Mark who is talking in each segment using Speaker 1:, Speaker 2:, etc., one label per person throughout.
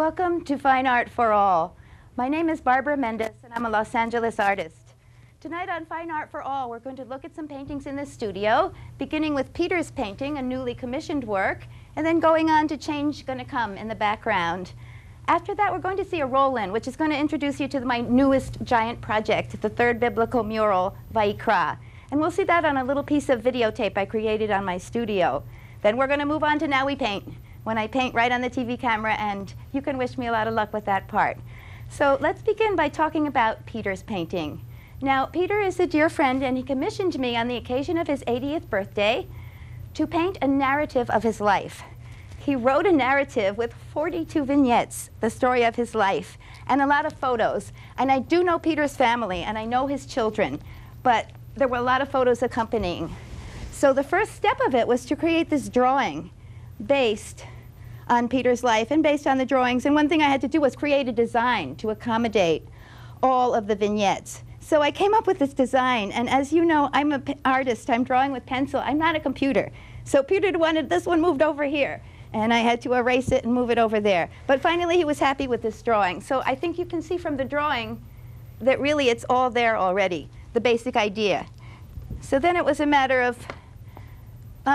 Speaker 1: Welcome to Fine Art for All. My name is Barbara Mendes, and I'm a Los Angeles artist. Tonight on Fine Art for All, we're going to look at some paintings in this studio, beginning with Peter's painting, a newly commissioned work, and then going on to Change Gonna Come in the background. After that, we're going to see a roll-in, which is going to introduce you to my newest giant project, the third biblical mural, Vayikra. And we'll see that on a little piece of videotape I created on my studio. Then we're going to move on to Now We Paint, when I paint right on the TV camera, and you can wish me a lot of luck with that part. So let's begin by talking about Peter's painting. Now, Peter is a dear friend, and he commissioned me on the occasion of his 80th birthday to paint a narrative of his life. He wrote a narrative with 42 vignettes, the story of his life, and a lot of photos. And I do know Peter's family, and I know his children, but there were a lot of photos accompanying. So the first step of it was to create this drawing based on Peter's life and based on the drawings. And one thing I had to do was create a design to accommodate all of the vignettes. So I came up with this design, and as you know, I'm an artist. I'm drawing with pencil. I'm not a computer. So Peter wanted this one moved over here, and I had to erase it and move it over there. But finally, he was happy with this drawing. So I think you can see from the drawing that really it's all there already, the basic idea. So then it was a matter of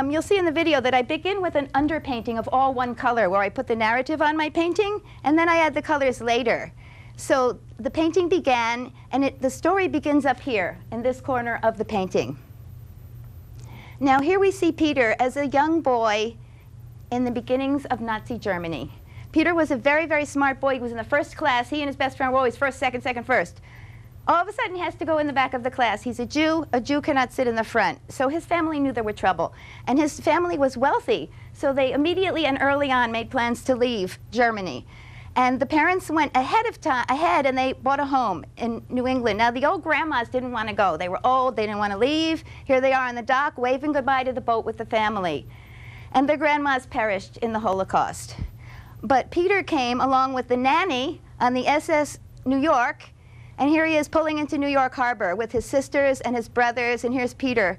Speaker 1: you'll see in the video that I begin with an underpainting of all one color, where I put the narrative on my painting, and then I add the colors later. So the painting began, and the story begins up here, in this corner of the painting. Now here we see Peter as a young boy in the beginnings of Nazi Germany. Peter was a very, very smart boy. He was in the first class. He and his best friend were always first, second, second, first. All of a sudden, he has to go in the back of the class. He's a Jew. A Jew cannot sit in the front. So his family knew there were trouble. And his family was wealthy. So they immediately and early on made plans to leave Germany. And the parents went ahead, and they bought a home in New England. Now, the old grandmas didn't want to go. They were old. They didn't want to leave. Here they are on the dock, waving goodbye to the boat with the family. And their grandmas perished in the Holocaust. But Peter came along with the nanny on the SS New York. And here he is pulling into New York Harbor with his sisters and his brothers, and here's Peter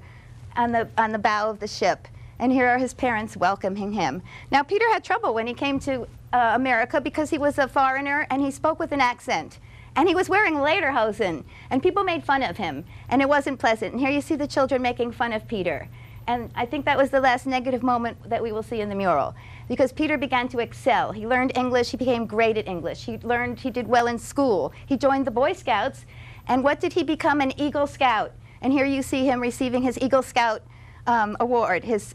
Speaker 1: on the bow of the ship. And here are his parents welcoming him. Now, Peter had trouble when he came to America because he was a foreigner and he spoke with an accent. And he was wearing lederhosen, and people made fun of him, and it wasn't pleasant. And here you see the children making fun of Peter. And I think that was the last negative moment that we will see in the mural, because Peter began to excel. He learned English. He became great at English. He did well in school. He joined the Boy Scouts. And what did he become? An Eagle Scout. And here you see him receiving his Eagle Scout award, his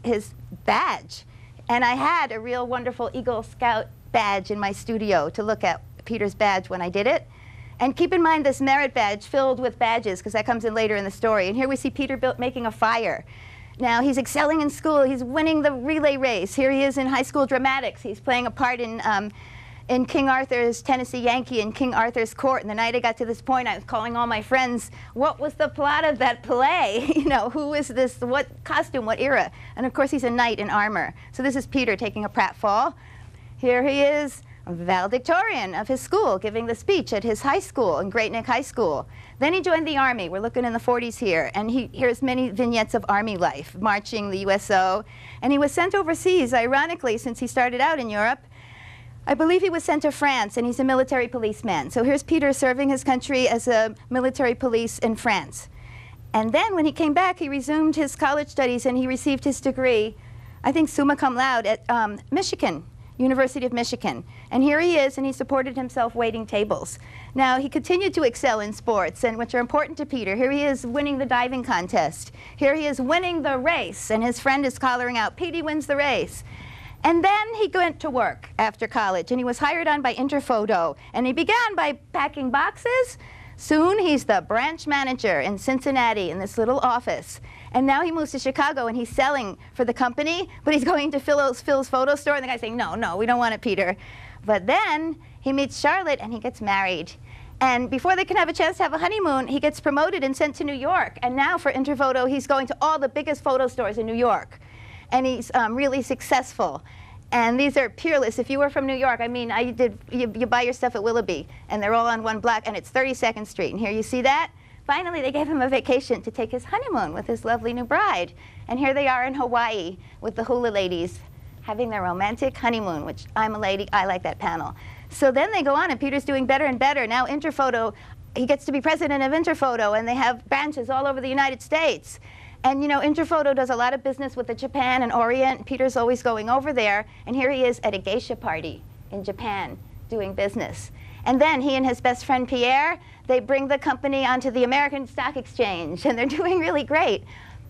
Speaker 1: badge. And I had a real wonderful Eagle Scout badge in my studio to look at Peter's badge when I did it. And keep in mind this merit badge filled with badges, because that comes in later in the story. And here we see Peter making a fire. Now, he's excelling in school. He's winning the relay race. Here he is in high school dramatics. He's playing a part in King Arthur's Tennessee Yankee in King Arthur's court. And the night I got to this point, I was calling all my friends, what was the plot of that play? You know, who is this, what costume, what era? And of course, he's a knight in armor. So this is Peter taking a pratfall. Here he is, valedictorian of his school, giving the speech at his high school, in Great Neck High School. Then he joined the Army. We're looking in the 40s here. And here's many vignettes of Army life, marching the USO. And he was sent overseas, ironically, since he started out in Europe. I believe he was sent to France, and he's a military policeman. So here's Peter serving his country as a military police in France. And then when he came back, he resumed his college studies, and he received his degree, I think summa cum laude, at Michigan. University of Michigan. And here he is, and he supported himself waiting tables. Now, he continued to excel in sports, and which are important to Peter. Here he is winning the diving contest. Here he is winning the race, and his friend is hollering out, Petey wins the race. And then he went to work after college, and he was hired on by Interphoto, and he began by packing boxes. Soon, he's the branch manager in Cincinnati in this little office. And now he moves to Chicago, and he's selling for the company, but he's going to Phil's photo store, and the guy's saying, no, no, we don't want it, Peter. But then he meets Charlotte, and he gets married. And before they can have a chance to have a honeymoon, he gets promoted and sent to New York. And now for Interphoto, he's going to all the biggest photo stores in New York. And he's really successful. And these are peerless. If you were from New York, I mean, you buy your stuff at Willoughby, and they're all on one block, and it's 32nd Street. And here you see that? Finally, they gave him a vacation to take his honeymoon with his lovely new bride. And here they are in Hawaii with the hula ladies having their romantic honeymoon, which I'm a lady, I like that panel. So then they go on, and Peter's doing better and better. Now Interphoto, he gets to be president of Interphoto, and they have branches all over the United States. And you know, Interphoto does a lot of business with the Japan and Orient. Peter's always going over there, and here he is at a geisha party in Japan doing business. And then he and his best friend Pierre, they bring the company onto the American Stock Exchange, and they're doing really great.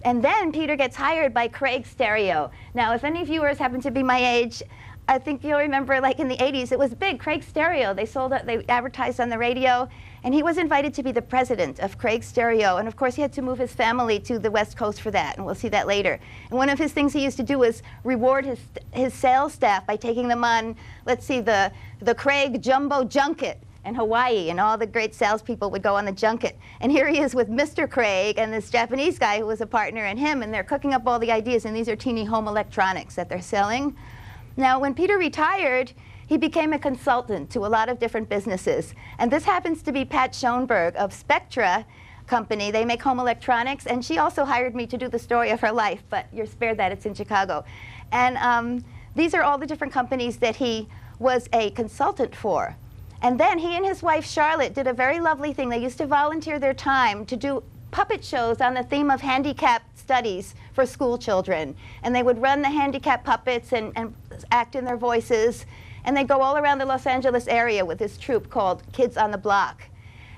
Speaker 1: And then Peter gets hired by Craig Stereo. Now, if any viewers happen to be my age, I think you'll remember, like in the 80s, it was big. Craig Stereo, they advertised on the radio, and he was invited to be the president of Craig Stereo. And of course, he had to move his family to the West Coast for that, and we'll see that later. And one of his things he used to do was reward his sales staff by taking them on, let's see, the Craig Jumbo Junket in Hawaii, and all the great salespeople would go on the junket. And here he is with Mr. Craig and this Japanese guy who was a partner in him, and they're cooking up all the ideas, and these are teeny home electronics that they're selling. Now, when Peter retired, he became a consultant to a lot of different businesses. And this happens to be Pat Schoenberg of Spectra Company. They make home electronics, and she also hired me to do the story of her life, but you're spared that, it's in Chicago. And these are all the different companies that he was a consultant for. And then he and his wife Charlotte did a very lovely thing. They used to volunteer their time to do puppet shows on the theme of handicap studies for school children. And they would run the handicap puppets and act in their voices. And they'd go all around the Los Angeles area with this troupe called Kids on the Block.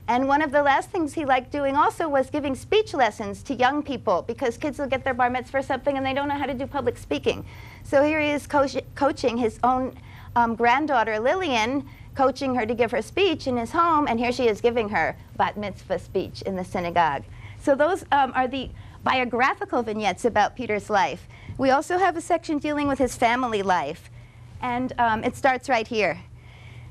Speaker 1: And one of the last things he liked doing also was giving speech lessons to young people, because kids will get their bar mitzvah or something and they don't know how to do public speaking. So here he is coaching his own granddaughter Lillian, coaching her to give her speech in his home, and here she is giving her bat mitzvah speech in the synagogue. So those are the biographical vignettes about Peter's life. We also have a section dealing with his family life, and it starts right here.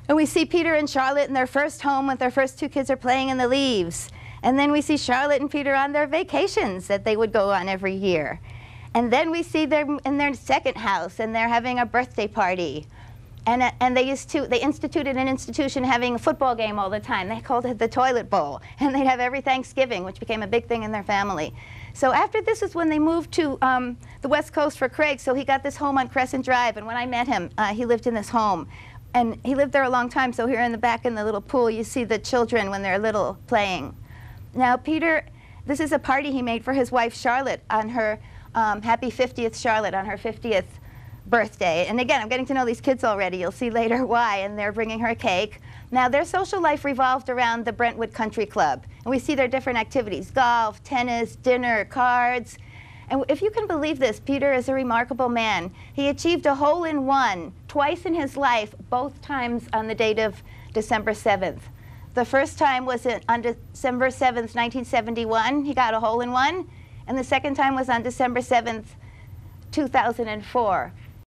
Speaker 1: And we see Peter and Charlotte in their first home with their first two kids are playing in the leaves. And then we see Charlotte and Peter on their vacations that they would go on every year. And then we see them in their second house, and they're having a birthday party. And they instituted an institution having a football game all the time. They called it the toilet bowl. And they'd have every Thanksgiving, which became a big thing in their family. So after this is when they moved to the West Coast for Craig. So he got this home on Crescent Drive. And when I met him, he lived in this home. And he lived there a long time. So here in the back in the little pool, you see the children when they're little playing. Now Peter, this is a party he made for his wife Charlotte on her happy 50th Charlotte, on her 50th birthday. And again, I'm getting to know these kids already. You'll see later why. And they're bringing her a cake. Now, their social life revolved around the Brentwood Country Club. And we see their different activities: golf, tennis, dinner, cards. And if you can believe this, Peter is a remarkable man. He achieved a hole-in-one twice in his life, both times on the date of December 7th. The first time was on December 7th, 1971. He got a hole-in-one. And the second time was on December 7th, 2004.